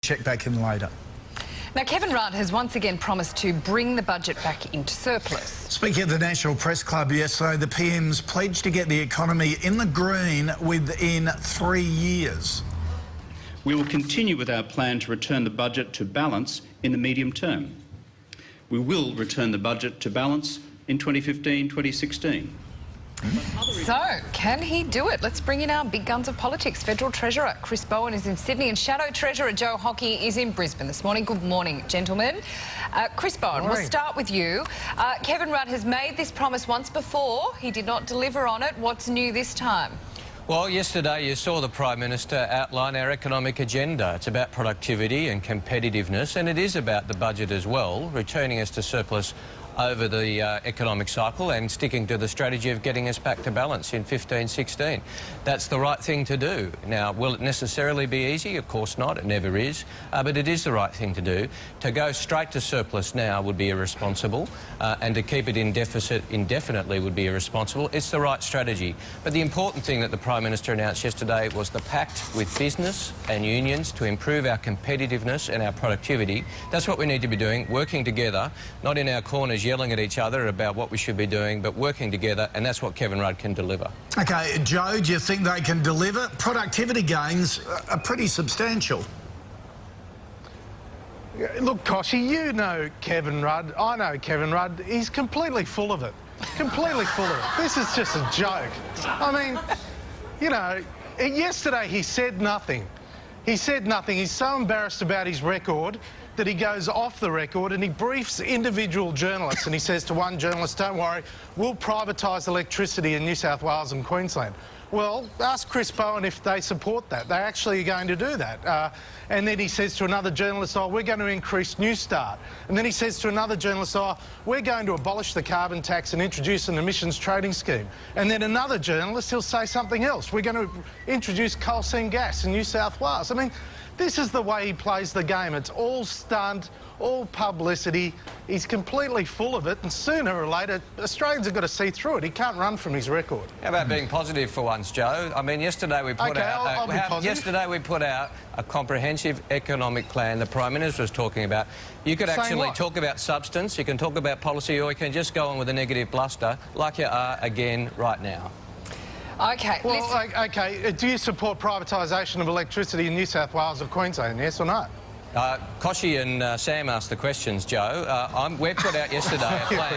Check back in later. Now, Kevin Rudd has once again promised to bring the budget back into surplus. Speaking at the National Press Club yesterday, the PM's pledged to get the economy in the green within 3 years. We will continue with our plan to return the budget to balance in the medium term. We will return the budget to balance in 2015-2016. So, can he do it? Let's bring in our big guns of politics. Federal Treasurer Chris Bowen is in Sydney and Shadow Treasurer Joe Hockey is in Brisbane this morning. Good morning, gentlemen. Chris Bowen, we'll start with you. Kevin Rudd has made this promise once before. He did not deliver on it. What's new this time? Well, yesterday you saw the Prime Minister outline our economic agenda. It's about productivity and competitiveness, and it is about the budget as well, returning us to surplus over the economic cycle and sticking to the strategy of getting us back to balance in 15-16. That's the right thing to do. Now, will it necessarily be easy? Of course not, it never is, but it is the right thing to do. To go straight to surplus now would be irresponsible, and to keep it in deficit indefinitely would be irresponsible. It's the right strategy. But the important thing that the Prime Minister announced yesterday was the pact with business and unions to improve our competitiveness and our productivity. That's what we need to be doing, working together, not in our corners yelling at each other about what we should be doing, but working together, and that's what Kevin Rudd can deliver. OK, Joe, do you think they can deliver? Productivity gains are pretty substantial. Look, Koshy, you know Kevin Rudd. I know Kevin Rudd. He's completely full of it. Completely full of it. This is just a joke. I mean, you know, yesterday he said nothing. He said nothing. He's so embarrassed about his record that he goes off the record and he briefs individual journalists and he says to one journalist, don't worry, we'll privatise electricity in New South Wales and Queensland. Well, ask Chris Bowen if they support that. They're actually going to do that. And then he says to another journalist, oh, we're going to increase Newstart. And then he says to another journalist, oh, we're going to abolish the carbon tax and introduce an emissions trading scheme. And then another journalist, he'll say something else. We're going to introduce coal seam gas in New South Wales. I mean, this is the way he plays the game. It's all stunt, all publicity. He's completely full of it, and sooner or later, Australians have got to see through it. He can't run from his record. How about being positive for once, Joe? I mean, yesterday we put yesterday we put out a comprehensive economic plan the Prime Minister was talking about. You could actually talk about substance, you can talk about policy, or you can just go on with a negative bluster like you are again right now. OK, well, OK, do you support privatisation of electricity in New South Wales or Queensland, yes or no? Koshy and Sam asked the questions, Joe. We put out yesterday a plan.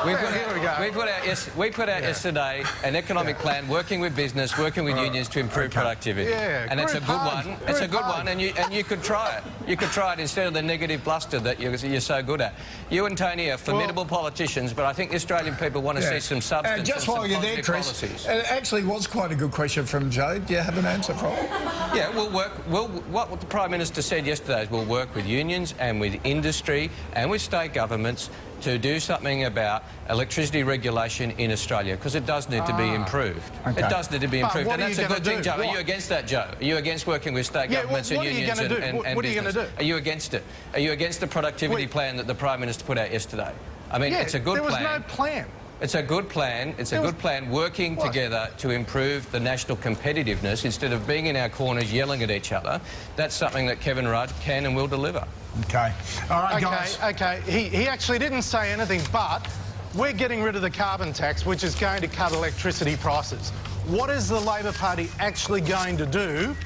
We put out yesterday an economic plan, working with business, working with unions to improve productivity. Yeah, and it's a good one. It's a good one, and you could try it. You could try it instead of the negative bluster that you're so good at. You and Tony are formidable politicians, but I think the Australian people want to see some substance and just while you're there, Chris, policies. It actually was quite a good question from Joe. Do you have an answer for it? Yeah, what the Prime Minister said yesterday is we'll work with unions and with industry and with state governments to do something about electricity regulation in Australia, because it does need to be improved. Okay. It does need to be improved, and that's a good thing, Joe. Are you against that, Joe? Are you against working with state governments and unions and business? What are you going to do? Are you against it? Are you against the productivity plan that the Prime Minister put out yesterday? I mean, it's a good plan. There was no plan. It's a good plan. It's a good plan working together to improve the national competitiveness instead of being in our corners yelling at each other. That's something that Kevin Rudd can and will deliver. OK. All right, guys. OK. He actually didn't say anything, but we're getting rid of the carbon tax, which is going to cut electricity prices. What is the Labor Party actually going to do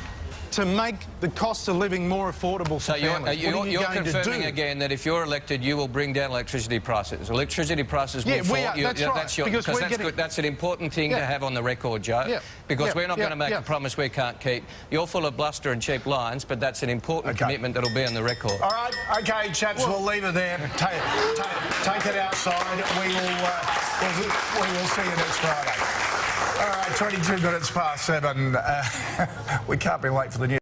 to make the cost of living more affordable for families? You're confirming again that if you're elected, you will bring down electricity prices. Electricity prices will fall. That's right. That's an important thing to have on the record, Joe, because we're not going to make a promise we can't keep. You're full of bluster and cheap lines, but that's an important commitment that'll be on the record. All right, OK, chaps, we'll leave it there. Take it outside. We will see you next Friday. All right, 22 minutes past 7. We can't be late for the news.